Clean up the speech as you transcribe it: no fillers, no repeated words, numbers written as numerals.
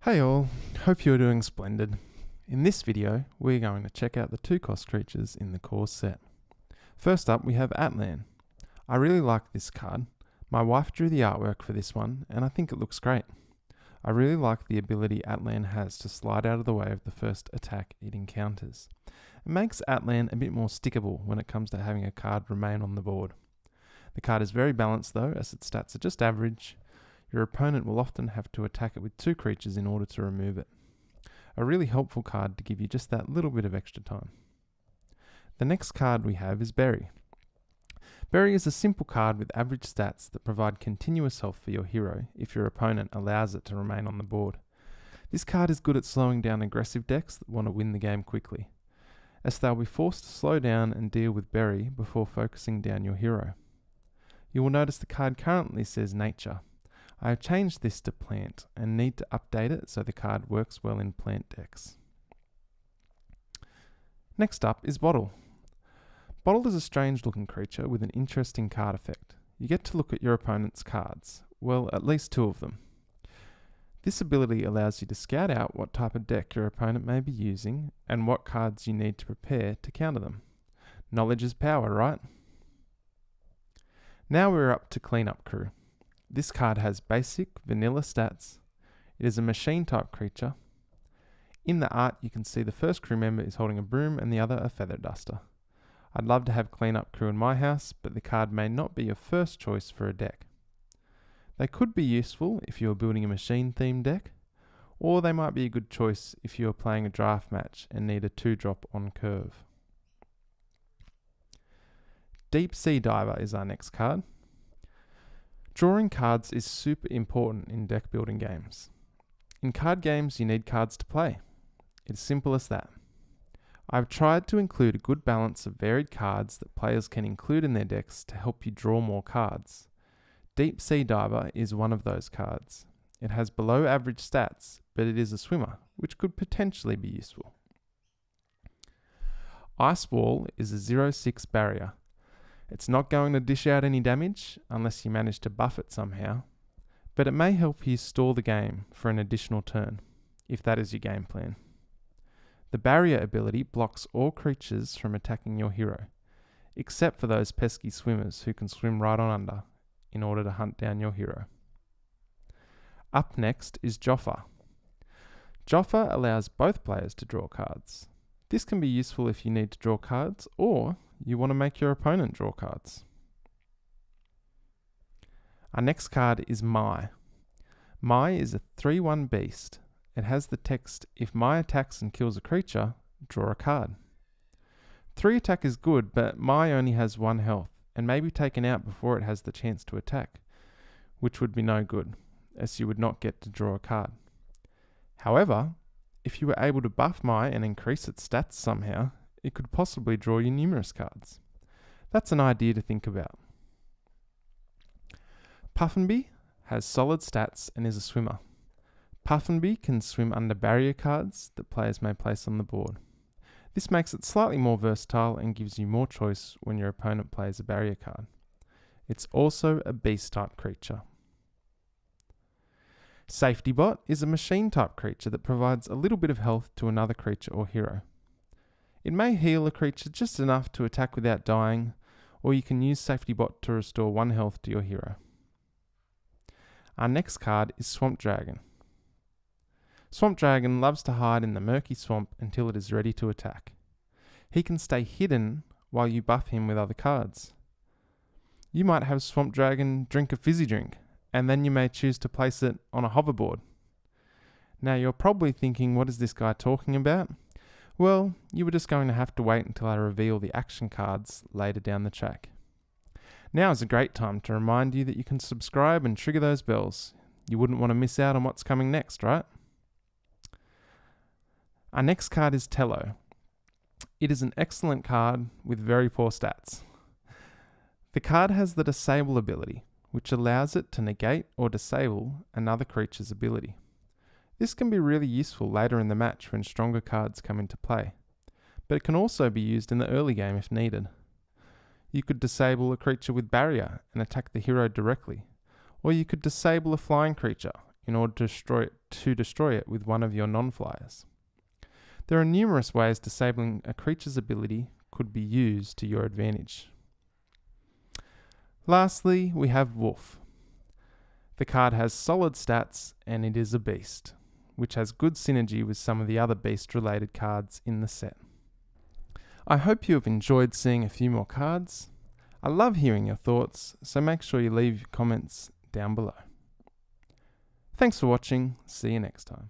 Hey all, hope you're doing splendid. In this video, we're going to check out the 2-cost creatures in the core set. First up, we have Atlan. I really like this card. My wife drew the artwork for this one, and I think it looks great. I really like the ability Atlan has to slide out of the way of the first attack it encounters. It makes Atlan a bit more stickable when it comes to having a card remain on the board. The card is very balanced though, as its stats are just average. Your opponent will often have to attack it with 2 creatures in order to remove it. A really helpful card to give you just that little bit of extra time. The next card we have is Berry. Berry is a simple card with average stats that provide continuous health for your hero if your opponent allows it to remain on the board. This card is good at slowing down aggressive decks that want to win the game quickly, as they'll be forced to slow down and deal with Berry before focusing down your hero. You will notice the card currently says Nature. I have changed this to Plant and need to update it so the card works well in plant decks. Next up is Bottle. Bottle is a strange looking creature with an interesting card effect. You get to look at your opponent's cards, well, at least 2 of them. This ability allows you to scout out what type of deck your opponent may be using and what cards you need to prepare to counter them. Knowledge is power, right? Now we're up to Cleanup Crew. This card has basic, vanilla stats. It is a machine type creature. In the art, you can see the first crew member is holding a broom and the other a feather duster. I'd love to have Cleanup Crew in my house, but the card may not be your first choice for a deck. They could be useful if you are building a machine themed deck, or they might be a good choice if you are playing a draft match and need a 2-drop on curve. Deep Sea Diver is our next card. Drawing cards is super important in deck building games. In card games, you need cards to play. It's simple as that. I've tried to include a good balance of varied cards that players can include in their decks to help you draw more cards. Deep Sea Diver is one of those cards. It has below average stats, but it is a swimmer, which could potentially be useful. Iceball is a 0/6 barrier. It's not going to dish out any damage unless you manage to buff it somehow, but it may help you stall the game for an additional turn, if that is your game plan. The barrier ability blocks all creatures from attacking your hero, except for those pesky swimmers who can swim right on under in order to hunt down your hero. Up next is Jaffa. Jaffa allows both players to draw cards. This can be useful if you need to draw cards or you want to make your opponent draw cards. Our next card is Mai. Mai is a 3/1 beast. It has the text, if Mai attacks and kills a creature, draw a card. 3 attack is good, but Mai only has 1 health and may be taken out before it has the chance to attack, which would be no good, as you would not get to draw a card. However, if you were able to buff Mai and increase its stats somehow, it could possibly draw you numerous cards. That's an idea to think about. Puffin B has solid stats and is a swimmer. Puffin B can swim under barrier cards that players may place on the board. This makes it slightly more versatile and gives you more choice when your opponent plays a barrier card. It's also a beast type creature. Safety Bot is a machine type creature that provides a little bit of health to another creature or hero. It may heal a creature just enough to attack without dying, or you can use Safety Bot to restore 1 health to your hero. Our next card is Swamp Dragon. Swamp Dragon loves to hide in the murky swamp until it is ready to attack. He can stay hidden while you buff him with other cards. You might have Swamp Dragon drink a fizzy drink, and then you may choose to place it on a hoverboard. Now you're probably thinking, what is this guy talking about? Well, you were just going to have to wait until I reveal the action cards later down the track. Now is a great time to remind you that you can subscribe and trigger those bells. You wouldn't want to miss out on what's coming next, right? Our next card is Tello. It is an excellent card with very poor stats. The card has the Disable ability, which allows it to negate or disable another creature's ability. This can be really useful later in the match when stronger cards come into play, but it can also be used in the early game if needed. You could disable a creature with barrier and attack the hero directly, or you could disable a flying creature in order to destroy it with one of your non-flyers. There are numerous ways disabling a creature's ability could be used to your advantage. Lastly, we have Wolf. The card has solid stats and it is a beast, which has good synergy with some of the other beast-related cards in the set. I hope you have enjoyed seeing a few more cards. I love hearing your thoughts, so make sure you leave your comments down below. Thanks for watching. See you next time.